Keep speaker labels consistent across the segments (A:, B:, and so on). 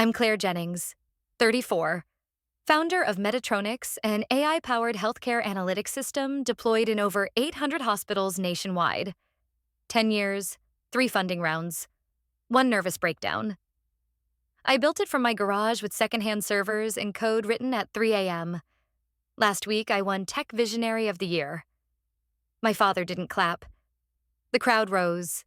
A: I'm Claire Jennings, 34, founder of Meditronix, an AI-powered healthcare analytics system deployed in over 800 hospitals nationwide. 10 years, 3 funding rounds, 1 nervous breakdown. I built it from my garage with secondhand servers and code written at 3 a.m. Last week, I won Tech Visionary of the Year. My father didn't clap. The crowd rose.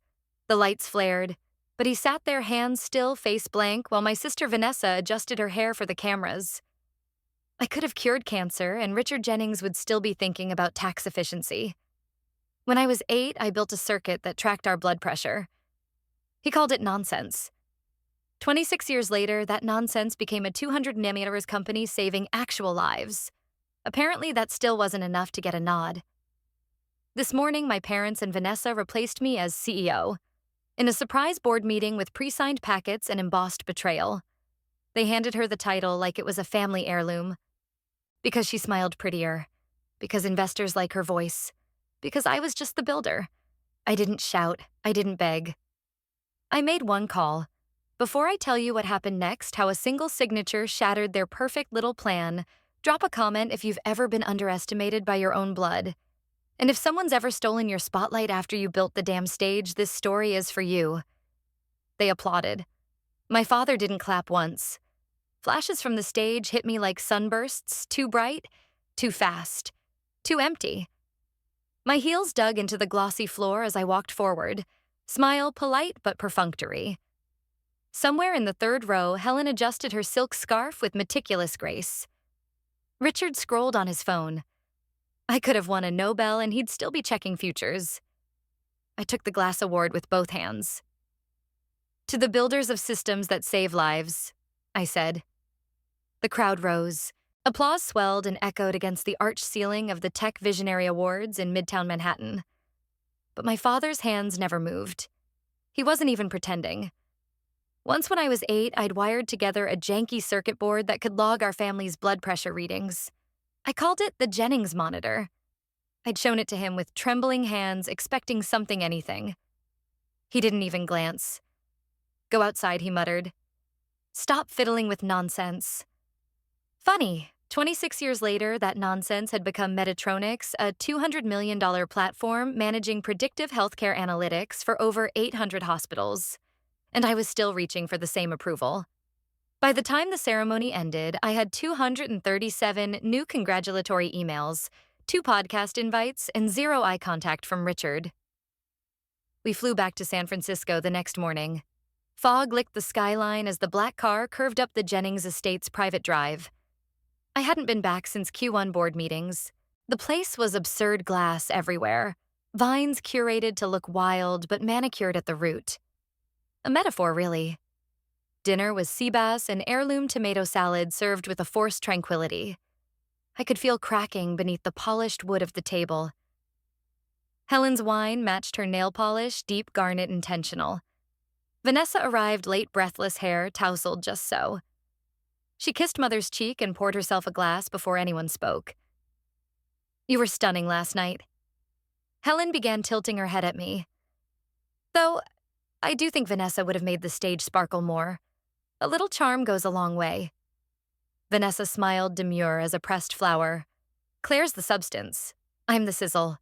A: The lights flared, but he sat there hands still, face blank, while my sister Vanessa adjusted her hair for the cameras. I could have cured cancer, and Richard Jennings would still be thinking about tax efficiency. When I was 8, I built a circuit that tracked our blood pressure. He called it nonsense. 26 years later, that nonsense became a 200 nanometers company saving actual lives. Apparently, that still wasn't enough to get a nod. This morning, my parents and Vanessa replaced me as CEO. In a surprise board meeting with pre-signed packets and embossed betrayal. They handed her the title like it was a family heirloom. Because she smiled prettier. Because investors like her voice. Because I was just the builder. I didn't shout. I didn't beg. I made one call. Before I tell you what happened next, how a single signature shattered their perfect little plan, drop a comment if you've ever been underestimated by your own blood. And if someone's ever stolen your spotlight after you built the damn stage, this story is for you. They applauded. My father didn't clap once. Flashes from the stage hit me like sunbursts, too bright, too fast, too empty. My heels dug into the glossy floor as I walked forward, smile polite but perfunctory. Somewhere in the 3rd row, Helen adjusted her silk scarf with meticulous grace. Richard scrolled on his phone. I could have won a Nobel and he'd still be checking futures. I took the glass award with both hands. To the builders of systems that save lives, I said. The crowd rose. Applause swelled and echoed against the arched ceiling of the Tech Visionary Awards in Midtown Manhattan. But my father's hands never moved. He wasn't even pretending. Once when I was 8, I'd wired together a janky circuit board that could log our family's blood pressure readings. I called it the Jennings monitor. I'd shown it to him with trembling hands, expecting something anything. He didn't even glance. Go outside, he muttered. Stop fiddling with nonsense. Funny, 26 years later, that nonsense had become Meditronix, a $200 million platform managing predictive healthcare analytics for over 800 hospitals. And I was still reaching for the same approval. By the time the ceremony ended, I had 237 new congratulatory emails, 2 podcast invites, and 0 eye contact from Richard. We flew back to San Francisco the next morning. Fog licked the skyline as the black car curved up the Jennings estate's private drive. I hadn't been back since Q1 board meetings. The place was absurd glass everywhere, vines curated to look wild but manicured at the root. A metaphor, really. Dinner was sea bass and heirloom tomato salad served with a forced tranquility. I could feel cracking beneath the polished wood of the table. Helen's wine matched her nail polish, deep garnet intentional. Vanessa arrived late, breathless hair, tousled just so. She kissed Mother's cheek and poured herself a glass before anyone spoke. You were stunning last night. Helen began tilting her head at me. Though, I do think Vanessa would have made the stage sparkle more. A little charm goes a long way. Vanessa smiled demure as a pressed flower. Claire's the substance. I'm the sizzle.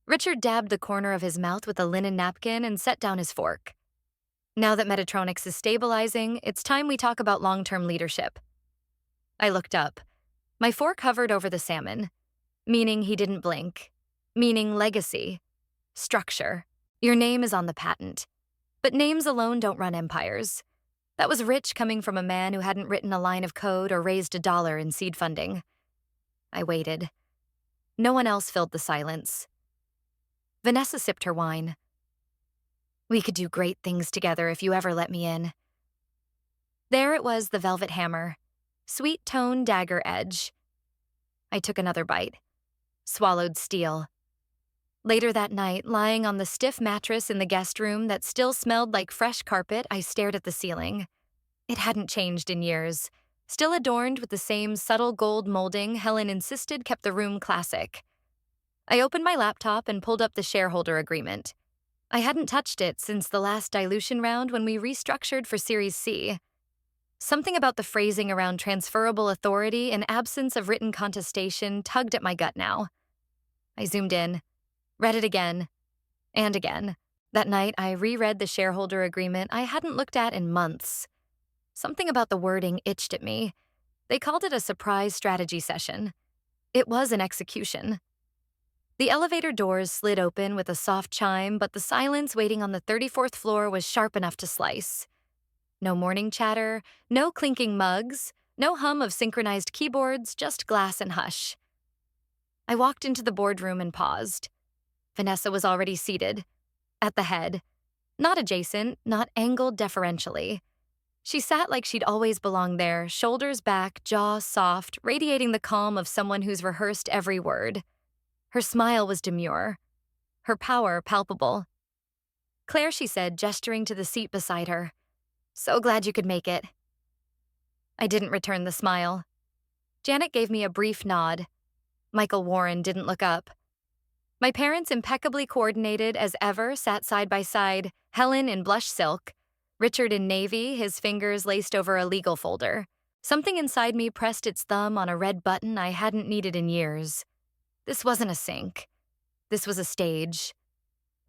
A: Richard dabbed the corner of his mouth with a linen napkin and set down his fork. Now that Meditronix is stabilizing, it's time we talk about long-term leadership. I looked up. My fork hovered over the salmon, meaning he didn't blink, meaning legacy, structure. Your name is on the patent. But names alone don't run empires. That was rich coming from a man who hadn't written a line of code or raised $1 in seed funding. I waited. No one else filled the silence. Vanessa sipped her wine. We could do great things together if you ever let me in. There it was, the velvet hammer. Sweet tone dagger edge. I took another bite. Swallowed steel. Later that night, lying on the stiff mattress in the guest room that still smelled like fresh carpet, I stared at the ceiling. It hadn't changed in years. Still adorned with the same subtle gold molding Helen insisted kept the room classic. I opened my laptop and pulled up the shareholder agreement. I hadn't touched it since the last dilution round when we restructured for Series C. Something about the phrasing around transferable authority and absence of written contestation tugged at my gut now. I zoomed in, read it again, and again. That night, I reread the shareholder agreement I hadn't looked at in months. Something about the wording itched at me. They called it a surprise strategy session. It was an execution. The elevator doors slid open with a soft chime, but the silence waiting on the 34th floor was sharp enough to slice. No morning chatter, no clinking mugs, no hum of synchronized keyboards, just glass and hush. I walked into the boardroom and paused. Vanessa was already seated, at the head. Not adjacent, not angled deferentially. She sat like she'd always belonged there, shoulders back, jaw soft, radiating the calm of someone who's rehearsed every word. Her smile was demure, her power palpable. "Claire," she said, gesturing to the seat beside her. "So glad you could make it." I didn't return the smile. Janet gave me a brief nod. Michael Warren didn't look up. My parents, impeccably coordinated as ever, sat side by side, Helen in blush silk, Richard in navy, his fingers laced over a legal folder. Something inside me pressed its thumb on a red button I hadn't needed in years. This wasn't a sync. This was a stage.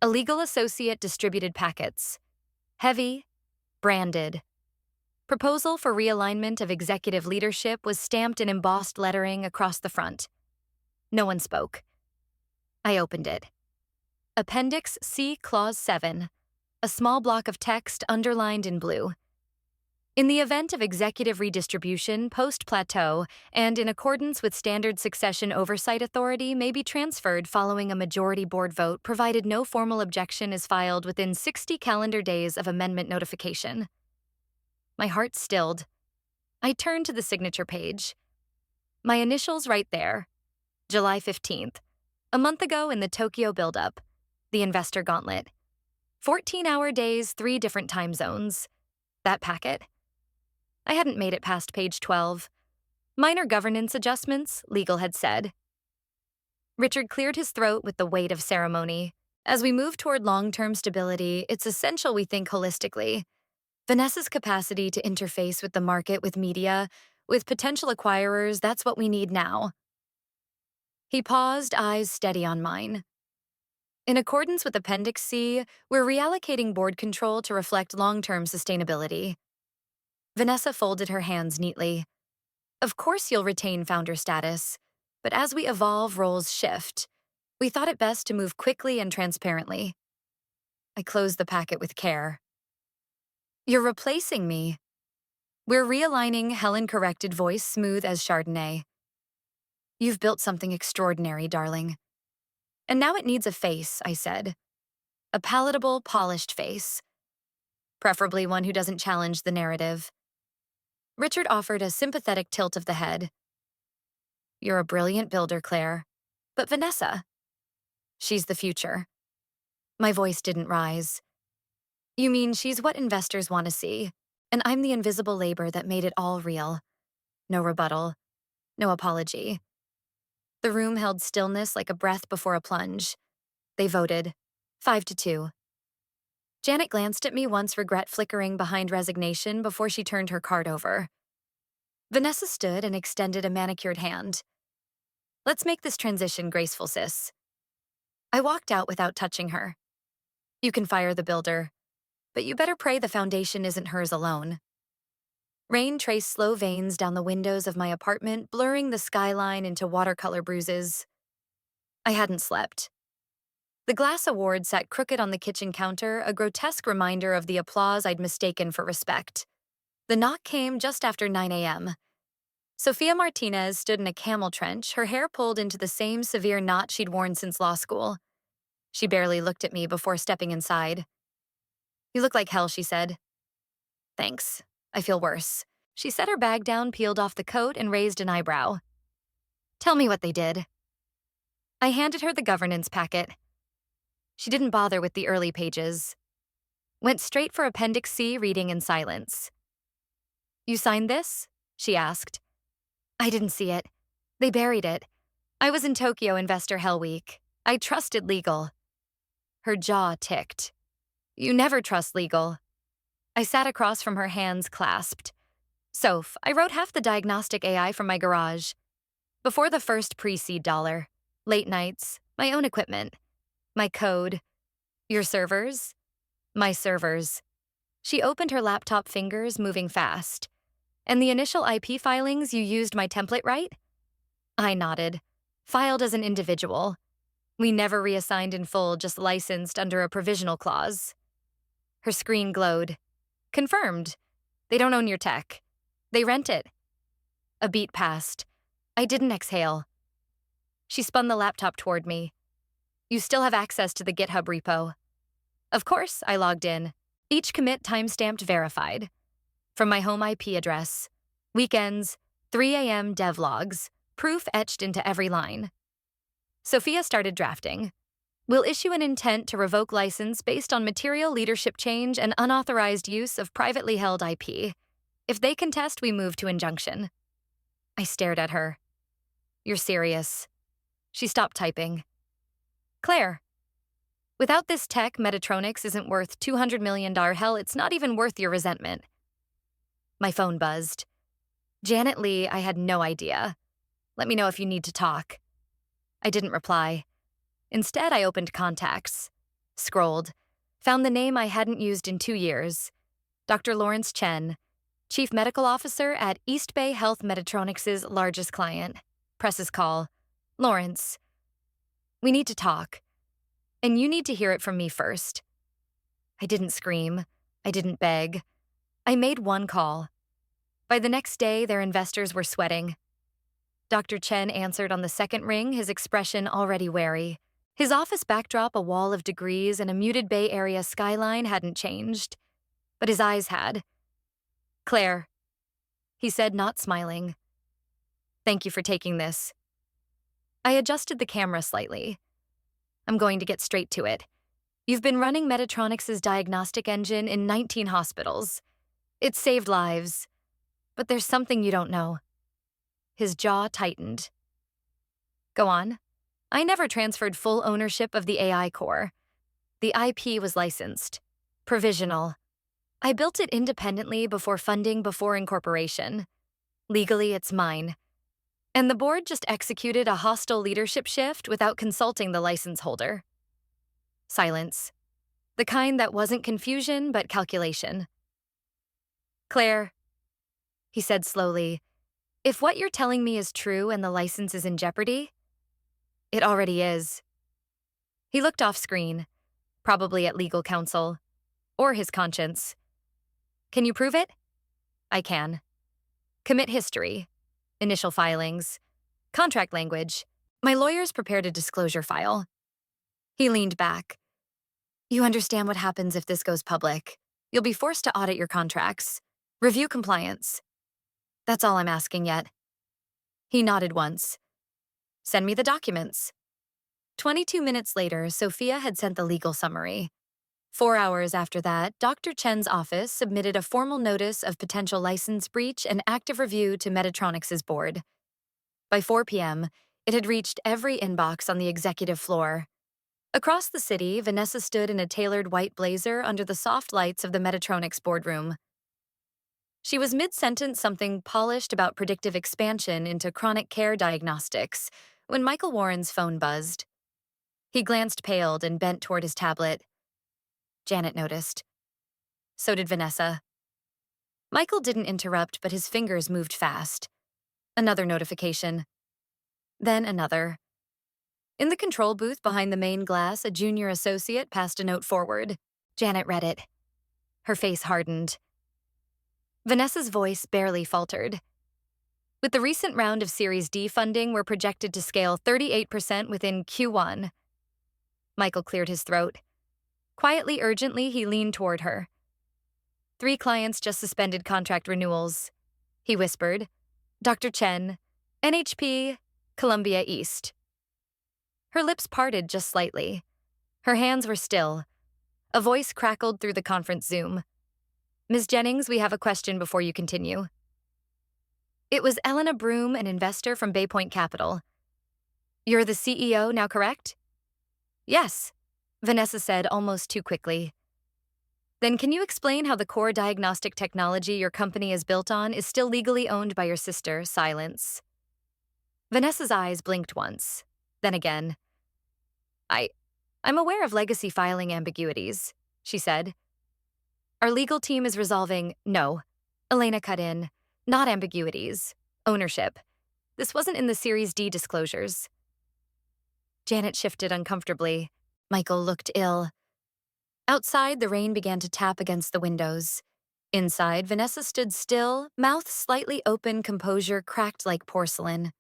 A: A legal associate distributed packets. Heavy, branded. Proposal for realignment of executive leadership was stamped in embossed lettering across the front. No one spoke. I opened it. Appendix C, Clause 7, a small block of text underlined in blue. In the event of executive redistribution post-plateau and in accordance with standard succession oversight authority may be transferred following a majority board vote provided no formal objection is filed within 60 calendar days of amendment notification. My heart stilled. I turned to the signature page. My initials right there. July 15th. A month ago in the Tokyo buildup. The investor gauntlet. 14-hour days, 3 different time zones. That packet? I hadn't made it past page 12. Minor governance adjustments, legal had said. Richard cleared his throat with the weight of ceremony. As we move toward long-term stability, it's essential we think holistically. Vanessa's capacity to interface with the market, with media, with potential acquirers, that's what we need now. He paused, eyes steady on mine. In accordance with Appendix C, we're reallocating board control to reflect long-term sustainability. Vanessa folded her hands neatly. Of course you'll retain founder status, but as we evolve, roles shift. We thought it best to move quickly and transparently. I closed the packet with care. You're replacing me. We're realigning, Helen corrected, voice smooth as Chardonnay. You've built something extraordinary, darling. And now it needs a face, I said. A palatable, polished face. Preferably one who doesn't challenge the narrative. Richard offered a sympathetic tilt of the head. You're a brilliant builder, Claire. But Vanessa? She's the future. My voice didn't rise. You mean she's what investors want to see, and I'm the invisible labor that made it all real. No rebuttal. No apology. The room held stillness like a breath before a plunge. They voted. 5-2. Janet glanced at me once, regret flickering behind resignation before she turned her card over. Vanessa stood and extended a manicured hand. Let's make this transition graceful, sis. I walked out without touching her. You can fire the builder, but you better pray the foundation isn't hers alone. Rain traced slow veins down the windows of my apartment, blurring the skyline into watercolor bruises. I hadn't slept. The glass award sat crooked on the kitchen counter, a grotesque reminder of the applause I'd mistaken for respect. The knock came just after 9 a.m. Sophia Martinez stood in a camel trench, her hair pulled into the same severe knot she'd worn since law school. She barely looked at me before stepping inside. You look like hell, she said. Thanks. I feel worse. She set her bag down, peeled off the coat, and raised an eyebrow. Tell me what they did. I handed her the governance packet. She didn't bother with the early pages. Went straight for Appendix C, reading in silence. You signed this? She asked. I didn't see it. They buried it. I was in Tokyo Investor Hell Week. I trusted legal. Her jaw ticked. You never trust legal. I sat across from her, hands clasped. Soph, I wrote half the diagnostic AI from my garage. Before the first pre-seed dollar. Late nights, my own equipment. My code. Your servers? My servers. She opened her laptop fingers, moving fast. And the initial IP filings, you used my template, right? I nodded. Filed as an individual. We never reassigned in full, just licensed under a provisional clause. Her screen glowed. Confirmed. They don't own your tech. They rent it. A beat passed. I didn't exhale. She spun the laptop toward me. You still have access to the GitHub repo. Of course, I logged in. Each commit timestamped verified. From my home IP address. Weekends, 3 a.m. devlogs. Proof etched into every line. Sophia started drafting. We'll issue an intent to revoke license based on material leadership change and unauthorized use of privately held IP. If they contest, we move to injunction. I stared at her. You're serious. She stopped typing. Claire. Without this tech, Meditronix isn't worth $200 million. Hell, it's not even worth your resentment. My phone buzzed. Janet Lee, I had no idea. Let me know if you need to talk. I didn't reply. Instead, I opened contacts. Scrolled. Found the name I hadn't used in 2 years. Dr. Lawrence Chen, Chief Medical Officer at East Bay Health, Meditronix's largest client. Presses call. Lawrence. We need to talk. And you need to hear it from me first. I didn't scream. I didn't beg. I made one call. By the next day, their investors were sweating. Dr. Chen answered on the second ring, his expression already wary. His office backdrop, a wall of degrees, and a muted Bay Area skyline hadn't changed. But his eyes had. Claire, he said, not smiling. Thank you for taking this. I adjusted the camera slightly. I'm going to get straight to it. You've been running Meditronix's diagnostic engine in 19 hospitals. It's saved lives. But there's something you don't know. His jaw tightened. Go on. I never transferred full ownership of the AI core. The IP was licensed. Provisional. I built it independently before funding, before incorporation. Legally, it's mine. And the board just executed a hostile leadership shift without consulting the license holder. Silence. The kind that wasn't confusion, but calculation. Claire, he said slowly, if what you're telling me is true and the license is in jeopardy, it already is. He looked off screen, probably at legal counsel, or his conscience. Can you prove it? I can. Commit history. Initial filings, contract language. My lawyers prepared a disclosure file. He leaned back. You understand what happens if this goes public. You'll be forced to audit your contracts, review compliance. That's all I'm asking yet. He nodded once. Send me the documents. 22 minutes later, Sophia had sent the legal summary. 4 hours after that, Dr. Chen's office submitted a formal notice of potential license breach and active review to Meditronix's board. By 4 p.m., it had reached every inbox on the executive floor. Across the city, Vanessa stood in a tailored white blazer under the soft lights of the Meditronix boardroom. She was mid-sentence something polished about predictive expansion into chronic care diagnostics when Michael Warren's phone buzzed. He glanced paled and bent toward his tablet. Janet noticed. So did Vanessa. Michael didn't interrupt, but his fingers moved fast. Another notification. Then another. In the control booth behind the main glass, a junior associate passed a note forward. Janet read it. Her face hardened. Vanessa's voice barely faltered. With the recent round of Series D funding, we're projected to scale 38% within Q1. Michael cleared his throat. Quietly, urgently, he leaned toward her. 3 clients just suspended contract renewals, he whispered. Dr. Chen, NHP, Columbia East. Her lips parted just slightly. Her hands were still. A voice crackled through the conference Zoom. Ms. Jennings, we have a question before you continue. It was Elena Broom, an investor from Bay Point Capital. You're the CEO now, correct? Yes, Vanessa said almost too quickly. Then can you explain how the core diagnostic technology your company is built on is still legally owned by your sister? Silence. Vanessa's eyes blinked once. Then again. I, I'm aware of legacy filing ambiguities, she said. Our legal team is resolving. No. Elena cut in. Not ambiguities. Ownership. This wasn't in the Series D disclosures. Janet shifted uncomfortably. Michael looked ill. Outside, the rain began to tap against the windows. Inside, Vanessa stood still, mouth slightly open, composure cracked like porcelain.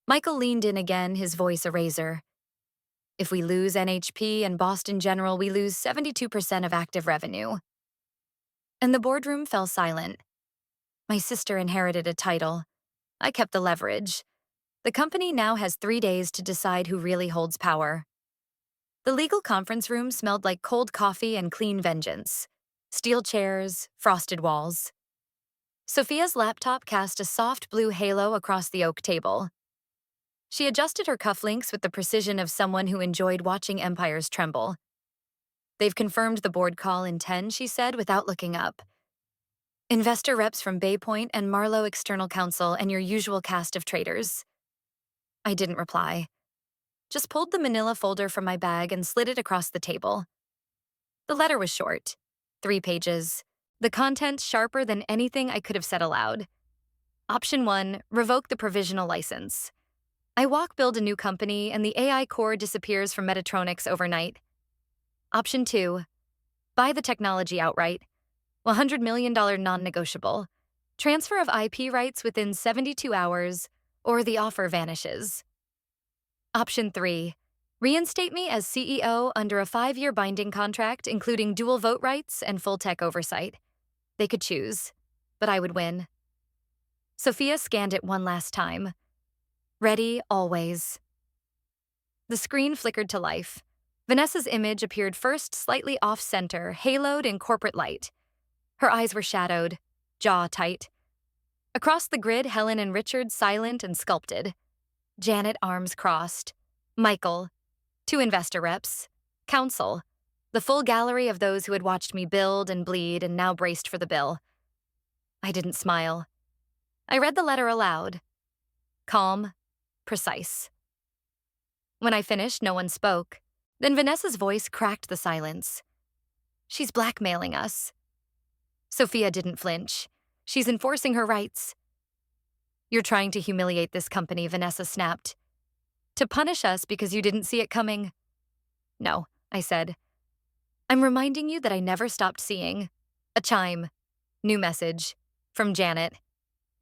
A: Michael leaned in again, his voice a razor. If we lose NHP and Boston General, we lose 72% of active revenue. And the boardroom fell silent. My sister inherited a title. I kept the leverage. The company now has 3 days to decide who really holds power. The legal conference room smelled like cold coffee and clean vengeance. Steel chairs, frosted walls. Sophia's laptop cast a soft blue halo across the oak table. She adjusted her cufflinks with the precision of someone who enjoyed watching empires tremble. They've confirmed the board call in 10, she said without looking up. Investor reps from Bay Point and Marlowe External Counsel and your usual cast of traders. I didn't reply. Just pulled the manila folder from my bag and slid it across the table. The letter was short, 3 pages. The contents sharper than anything I could have said aloud. Option 1, revoke the provisional license. I build a new company and the AI core disappears from Meditronix overnight. Option 2, buy the technology outright. $100 million non-negotiable. Transfer of IP rights within 72 hours, or the offer vanishes. Option 3, reinstate me as CEO under a 5-year binding contract, including dual vote rights and full tech oversight. They could choose, but I would win. Sophia scanned it one last time. Ready, always. The screen flickered to life. Vanessa's image appeared first slightly off-center, haloed in corporate light. Her eyes were shadowed, jaw tight. Across the grid, Helen and Richard silent and sculpted. Janet, arms crossed. Michael, 2 investor reps. Counsel, the full gallery of those who had watched me build and bleed and now braced for the bill. I didn't smile. I read the letter aloud. Calm, precise. When I finished, no one spoke. Then Vanessa's voice cracked the silence. She's blackmailing us. Sophia didn't flinch. She's enforcing her rights. You're trying to humiliate this company, Vanessa snapped. To punish us because you didn't see it coming. No, I said. I'm reminding you that I never stopped seeing. A chime. New message. From Janet.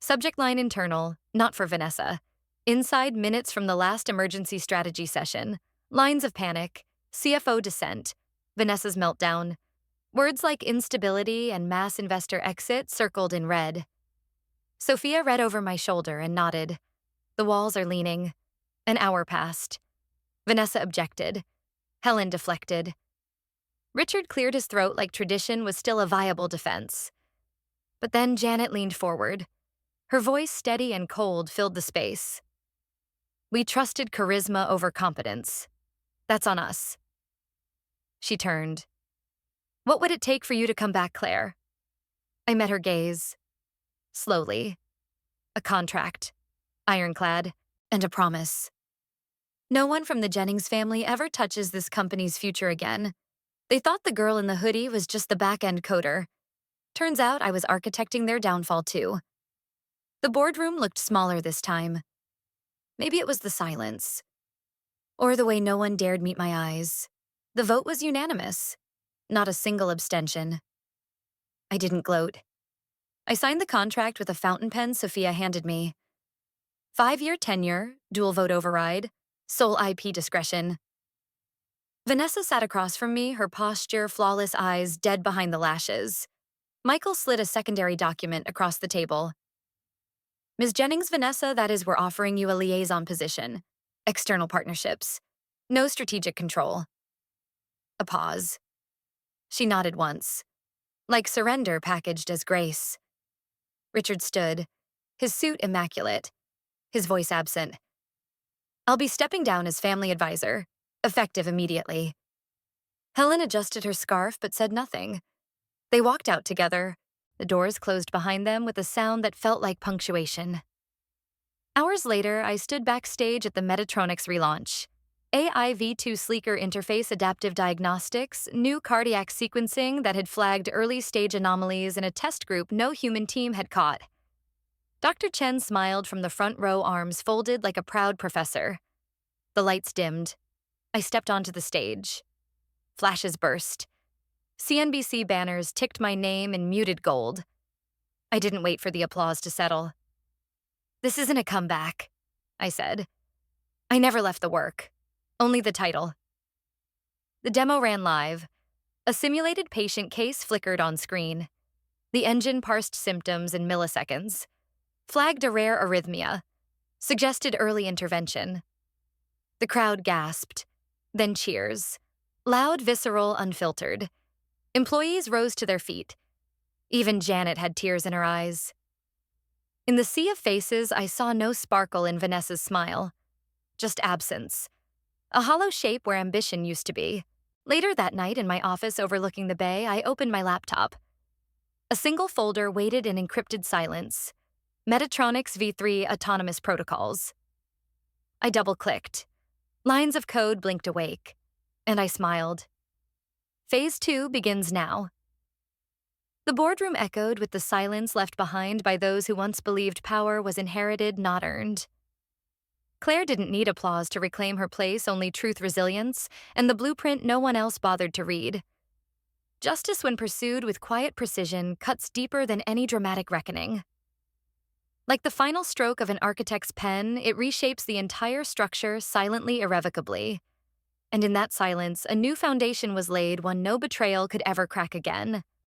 A: Subject line internal, not for Vanessa. Inside minutes from the last emergency strategy session. Lines of panic. CFO dissent. Vanessa's meltdown. Words like instability and mass investor exit circled in red. Sophia read over my shoulder and nodded. The walls are leaning. An hour passed. Vanessa objected. Helen deflected. Richard cleared his throat like tradition was still a viable defense. But then Janet leaned forward. Her voice, steady and cold, filled the space. We trusted charisma over competence. That's on us. She turned. What would it take for you to come back, Claire? I met her gaze. Slowly. A contract. Ironclad. And a promise. No one from the Jennings family ever touches this company's future again. They thought the girl in the hoodie was just the back-end coder. Turns out I was architecting their downfall too. The boardroom looked smaller this time. Maybe it was the silence. Or the way no one dared meet my eyes. The vote was unanimous. Not a single abstention. I didn't gloat. I signed the contract with a fountain pen Sophia handed me. 5-year tenure, dual vote override, sole IP discretion. Vanessa sat across from me, her posture, flawless eyes dead behind the lashes. Michael slid a secondary document across the table. Ms. Jennings, Vanessa, that is, we're offering you a liaison position. External partnerships. No strategic control. A pause. She nodded once. Like surrender packaged as grace. Richard stood, his suit immaculate, his voice absent. I'll be stepping down as family advisor, effective immediately. Helen adjusted her scarf but said nothing. They walked out together. The doors closed behind them with a sound that felt like punctuation. Hours later, I stood backstage at the Meditronix relaunch. AI V2 sleeker interface adaptive diagnostics, new cardiac sequencing that had flagged early-stage anomalies in a test group no human team had caught. Dr. Chen smiled from the front row, arms folded like a proud professor. The lights dimmed. I stepped onto the stage. Flashes burst. CNBC banners ticked my name in muted gold. I didn't wait for the applause to settle. "This isn't a comeback," I said. "I never left the work. Only the title." The demo ran live. A simulated patient case flickered on screen. The engine parsed symptoms in milliseconds, flagged a rare arrhythmia, suggested early intervention. The crowd gasped, then cheers. Loud, visceral, unfiltered. Employees rose to their feet. Even Janet had tears in her eyes. In the sea of faces, I saw no sparkle in Vanessa's smile, just absence. A hollow shape where ambition used to be. Later that night, in my office overlooking the bay, I opened my laptop. A single folder waited in encrypted silence. Meditronix V3 Autonomous Protocols. I double-clicked. Lines of code blinked awake, and I smiled. Phase 2 begins now. The boardroom echoed with the silence left behind by those who once believed power was inherited, not earned. Claire didn't need applause to reclaim her place, only truth, resilience, and the blueprint no one else bothered to read. Justice, when pursued with quiet precision, cuts deeper than any dramatic reckoning. Like the final stroke of an architect's pen, it reshapes the entire structure silently, irrevocably. And in that silence, a new foundation was laid, one no betrayal could ever crack again.